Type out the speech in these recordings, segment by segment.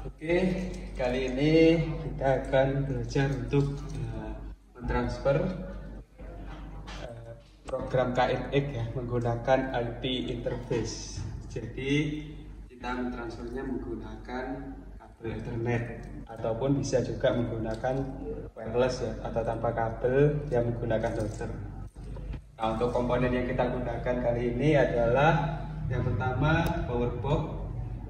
Oke, kali ini kita akan belajar untuk mentransfer program KNX ya menggunakan IP interface. Jadi kita mentransfernya menggunakan kabel Ethernet ataupun bisa juga menggunakan wireless ya atau tanpa kabel yang menggunakan router. Nah, untuk komponen yang kita gunakan kali ini adalah yang pertama power box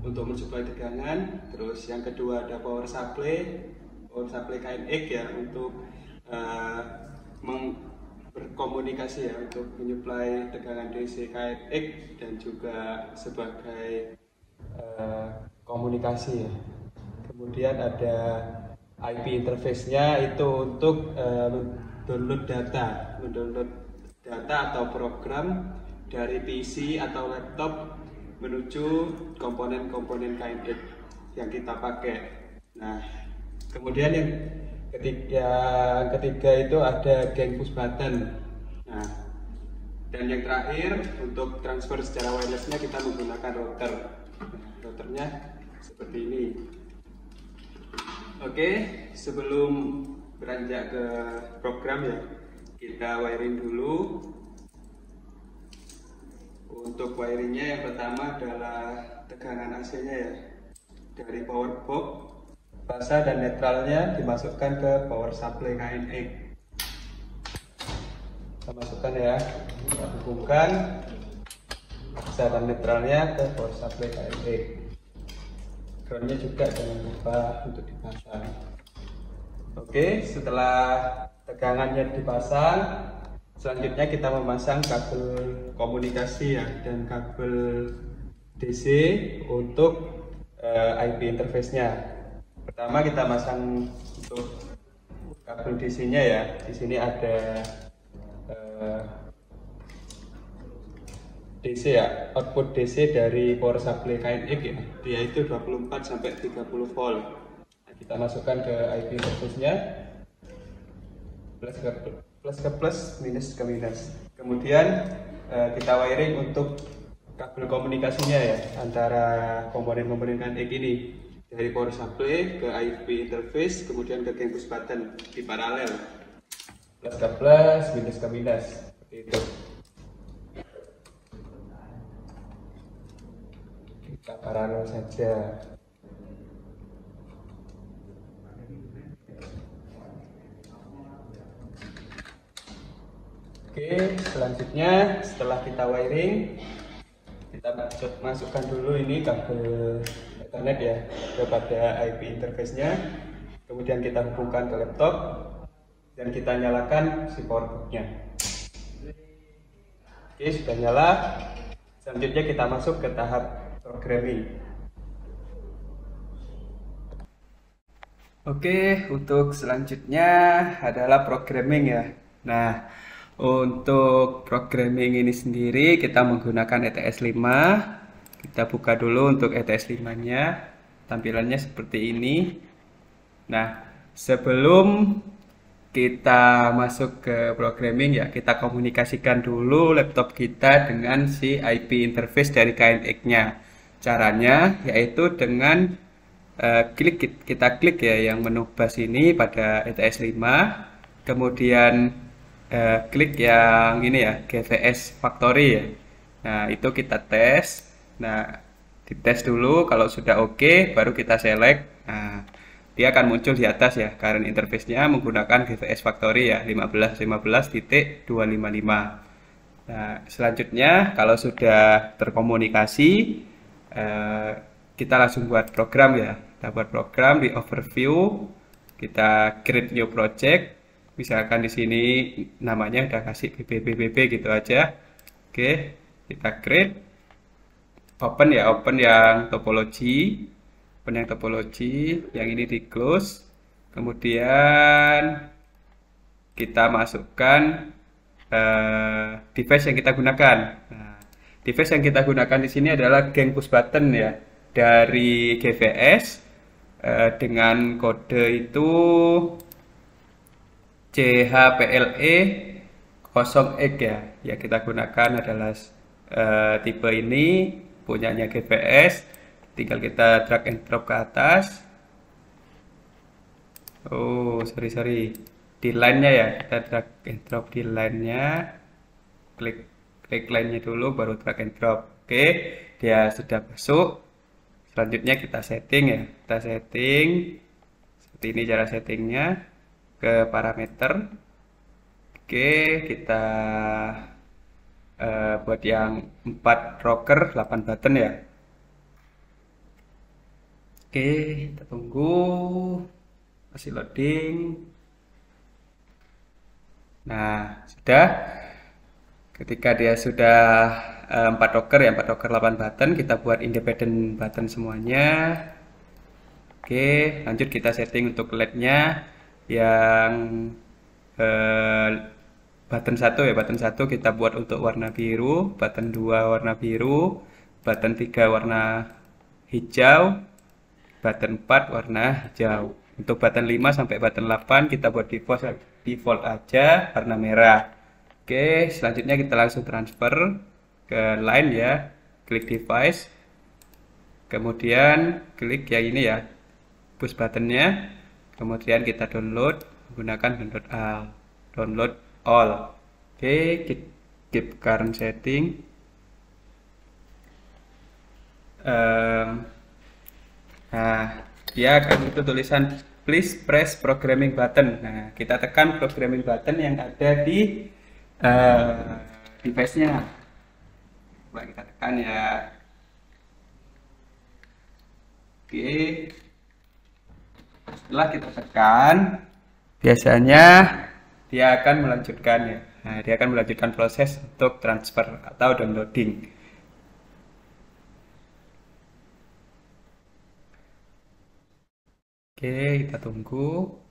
untuk mensuplai tegangan, terus yang kedua ada power supply KNX ya untuk berkomunikasi ya untuk menyuplai tegangan DC KNX dan juga sebagai komunikasi ya. Kemudian ada IP interface-nya itu untuk mendownload data atau program dari PC atau laptop menuju komponen-komponen KNX yang kita pakai. Nah, kemudian yang ketiga itu ada gain push button. Nah, dan yang terakhir untuk transfer secara wirelessnya kita menggunakan router. Nah, routernya seperti ini. Oke, sebelum beranjak ke program ya, kita wiring dulu. Untuk wiringnya yang pertama adalah tegangan AC-nya ya, dari power box, fasa dan netralnya dimasukkan ke power supply KNX. Kita masukkan ya, kita hubungkan fasa dan netralnya ke power supply KNX. Groundnya juga jangan lupa untuk dipasang. Oke, setelah tegangannya dipasang, selanjutnya kita memasang kabel komunikasi ya dan kabel DC untuk IP interface-nya. Pertama kita masang untuk kabel DC-nya ya. Di sini ada DC ya, output DC dari power supply KNX ya. Dia itu 24 sampai 30 volt. Nah, kita masukkan ke IP interface-nya. Plus ke plus, minus ke minus. Kemudian kita wiring untuk kabel komunikasinya ya antara komponen-komponen KNX ini dari power supply ke IP interface, kemudian ke gain push button di paralel. Plus ke plus, minus ke minus, seperti itu. Kita paralel saja. Oke, selanjutnya setelah kita wiring, kita masukkan dulu ini kabel Ethernet ya kepada IP interface-nya. Kemudian kita hubungkan ke laptop dan kita nyalakan si power box-nya. Oke, sudah nyala. Selanjutnya kita masuk ke tahap programming. Oke, untuk selanjutnya adalah programming ya. Nah, untuk programming ini sendiri kita menggunakan ETS 5. Kita buka dulu untuk ETS 5-nya. Tampilannya seperti ini. Nah, sebelum kita masuk ke programming ya, kita komunikasikan dulu laptop kita dengan si IP interface dari KNX-nya. Caranya yaitu dengan kita klik ya yang menu bus ini pada ETS 5. Kemudian klik yang ini ya, GVS Factory ya. Nah, itu kita tes. Nah, dites dulu, kalau sudah oke, baru kita select. Nah, dia akan muncul di atas ya, current interface-nya menggunakan GVS Factory ya, 15.15.255. Nah, selanjutnya kalau sudah terkomunikasi, kita langsung buat program ya. Kita buat program di overview, kita create new project. Misalkan di sini namanya udah kasih BB gitu aja. Oke, kita create, open ya, open yang topologi, yang ini di close. Kemudian kita masukkan device yang kita gunakan. Nah, device yang kita gunakan di sini adalah gain push button ya dari GVS dengan kode itu CHPLE 0X ya. Yang kita gunakan adalah tipe ini punyanya GVS tinggal kita drag and drop ke atas. Oh, sorry. Di line-nya ya, kita drag and drop di line-nya. Klik line-nya dulu, baru drag and drop. Oke, dia sudah masuk. Selanjutnya kita setting ya. Kita setting. Seperti ini cara settingnya. Ke parameter. Oke, kita buat yang 4 rocker, 8 button ya. Oke, kita tunggu. Masih loading. Nah, sudah. Ketika dia sudah 4 rocker ya, 4 rocker 8 button, kita buat independent button semuanya. Oke, lanjut kita setting untuk LED-nya yang button 1 ya, button 1 kita buat untuk warna biru, button 2 warna biru, button 3 warna hijau, button 4 warna hijau. Untuk button 5 sampai button 8 kita buat default aja warna merah. Oke, selanjutnya kita langsung transfer ke line ya. Klik device. Kemudian klik yang ini ya. Push buttonnya. Kemudian kita download menggunakan download all. Oke, keep current setting. Nah, dia akan itu tulisan please press programming button. Nah, kita tekan programming button yang ada di device-nya. Coba kita tekan ya. Oke. Setelah kita tekan, biasanya dia akan melanjutkan ya. Nah, dia akan melanjutkan proses untuk transfer atau downloading. Oke, kita tunggu.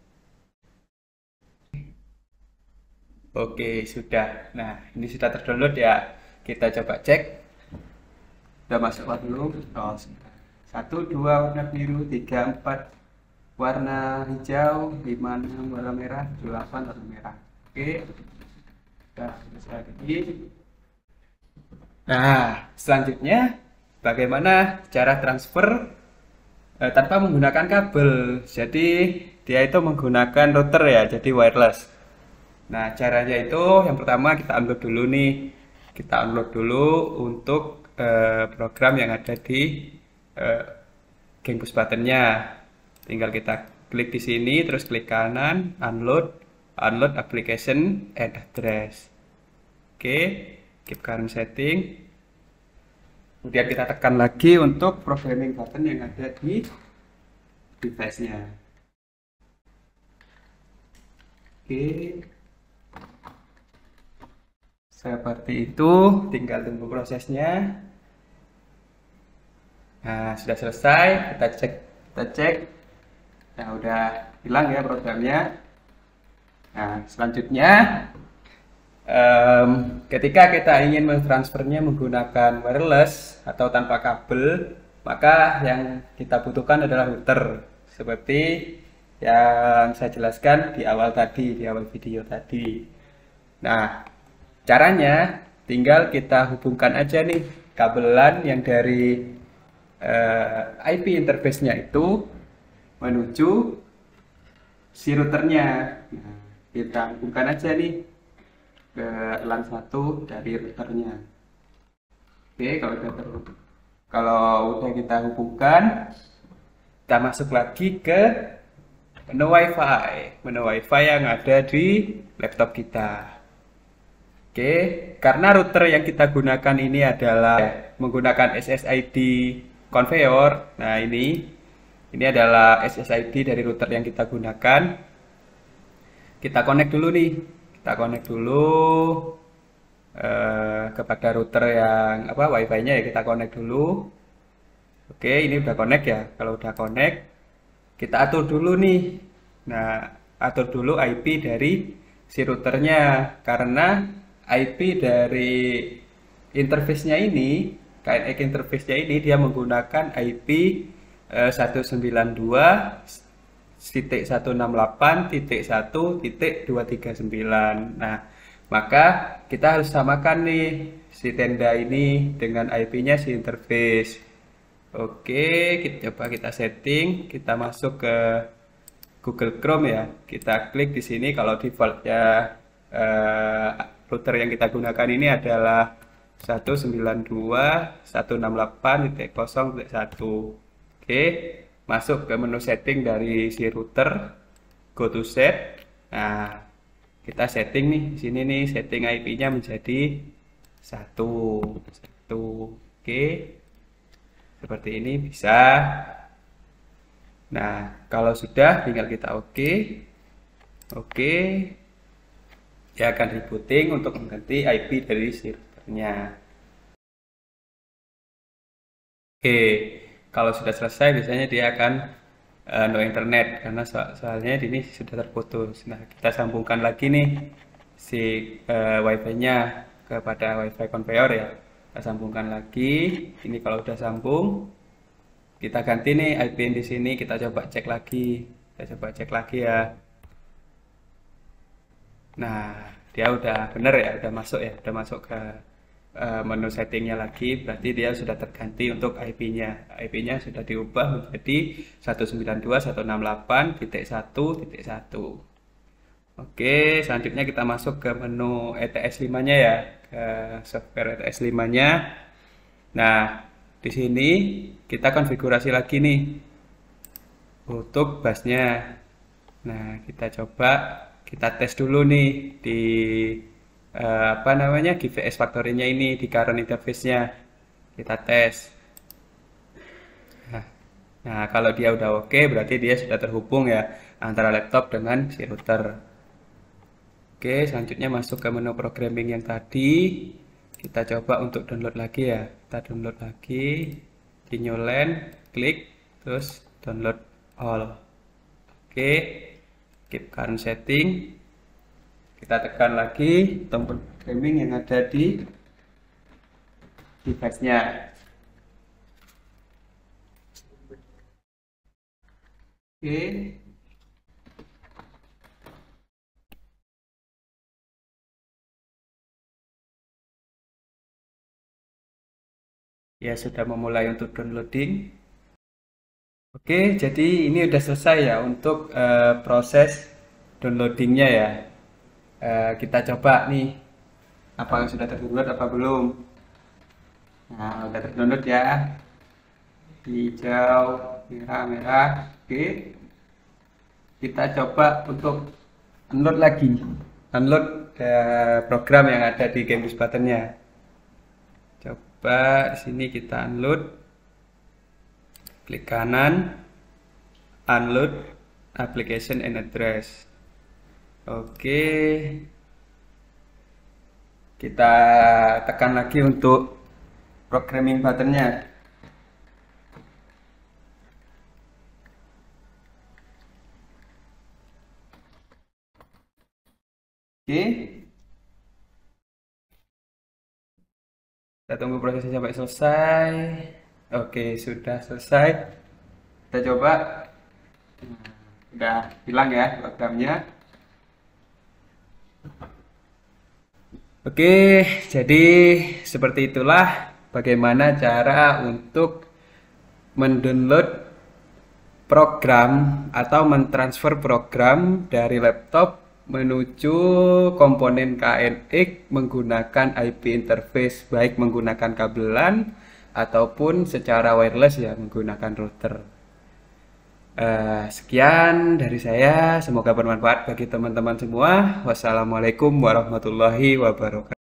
Oke, sudah. Nah, ini sudah terdownload ya. Kita coba cek. Sudah masuk belum? Oh, 1, 2 warna biru, 3, 4 warna hijau, 5, 6 warna merah, 8 warna merah. Oke. Sudah selesai lagi. Nah, selanjutnya bagaimana cara transfer tanpa menggunakan kabel. Jadi dia itu menggunakan router ya, jadi wireless. Nah, caranya itu yang pertama kita unload dulu nih. Kita unload dulu untuk program yang ada di push buttonnya. Tinggal kita klik di sini, terus klik kanan, unload application and address. Oke, keep current setting. Kemudian kita tekan lagi untuk programming button yang ada di device-nya. Oke. Seperti itu, tinggal tunggu prosesnya. Nah, sudah selesai, kita cek. Nah, udah hilang ya programnya. Nah, selanjutnya ketika kita ingin mentransfernya menggunakan wireless atau tanpa kabel, maka yang kita butuhkan adalah router seperti yang saya jelaskan di awal video tadi. Nah, caranya tinggal kita hubungkan aja nih kabelan yang dari IP interface-nya itu menuju si routernya. Nah, kita hubungkan aja nih ke LAN 1 dari routernya. Oke, kalau udah kita hubungkan, kita masuk lagi ke menu WiFi yang ada di laptop kita. Oke, karena router yang kita gunakan ini adalah menggunakan SSID conveyor. Nah, ini adalah SSID dari router yang kita gunakan. Kita connect dulu nih. Kita connect dulu kepada router yang WiFi-nya ya, kita connect dulu. Oke, ini udah connect ya. Kalau udah connect, kita atur dulu nih. Nah, atur dulu IP dari si routernya, karena IP dari interface-nya ini, KNX interface-nya ini dia menggunakan IP 192.168.1.239. Nah, maka kita harus samakan nih si tenda ini dengan IP-nya si interface. Oke, kita setting, kita masuk ke Google Chrome ya. Kita klik di sini kalau defaultnya eh, router yang kita gunakan ini adalah 192.168.0.1. Oke, masuk ke menu setting dari si router, go to set. Nah, kita setting nih di sini nih, setting IP-nya menjadi 1. Oke, seperti ini bisa. Nah, kalau sudah tinggal kita oke. Oke, dia akan rebooting untuk mengganti IP dari servernya. Oke, kalau sudah selesai biasanya dia akan no internet karena soalnya ini sudah terputus. Nah, kita sambungkan lagi nih si wifi-nya kepada wifi conveyor ya. Kita sambungkan lagi. Ini kalau sudah sambung, kita ganti nih IP di sini. Kita coba cek lagi. Kita coba cek lagi ya. Nah, dia udah bener ya, udah masuk ya, udah masuk ke menu settingnya lagi, berarti dia sudah terganti untuk IP-nya. IP-nya sudah diubah menjadi 192.168.1.1. Oke, selanjutnya kita masuk ke menu ETS 5-nya ya, ke software ETS 5-nya. Nah, di sini kita konfigurasi lagi nih untuk busnya. Nah, kita coba kita tes dulu nih di apa namanya GVS Factory-nya ini di current interface-nya. Kita tes. Nah, kalau dia udah oke, berarti dia sudah terhubung ya antara laptop dengan si router. Oke, selanjutnya masuk ke menu programming yang tadi. Kita coba untuk download lagi ya. Kita download lagi di New Line, klik, terus download all. Oke, keep current setting. Kita tekan lagi tombol programming yang ada di device-nya. Oke. Ya, sudah memulai untuk downloading. Oke, jadi ini udah selesai ya untuk proses downloadingnya ya. Kita coba nih, apakah sudah terdownload apa belum. Nah, udah terdownload ya. Hijau, merah. Oke. Kita coba untuk download lagi. Download program yang ada di Game Button-nya. Coba di sini kita unload. Klik kanan, unload application and address. Oke, kita tekan lagi untuk programming buttonnya. Oke, kita tunggu prosesnya sampai selesai. Oke, sudah selesai. Kita coba. Udah hilang ya programnya. Oke, jadi seperti itulah bagaimana cara untuk mendownload program atau mentransfer program dari laptop menuju komponen KNX menggunakan IP interface, baik menggunakan kabelan ataupun secara wireless ya menggunakan router. Sekian dari saya, semoga bermanfaat bagi teman-teman semua. Wassalamualaikum warahmatullahi wabarakatuh.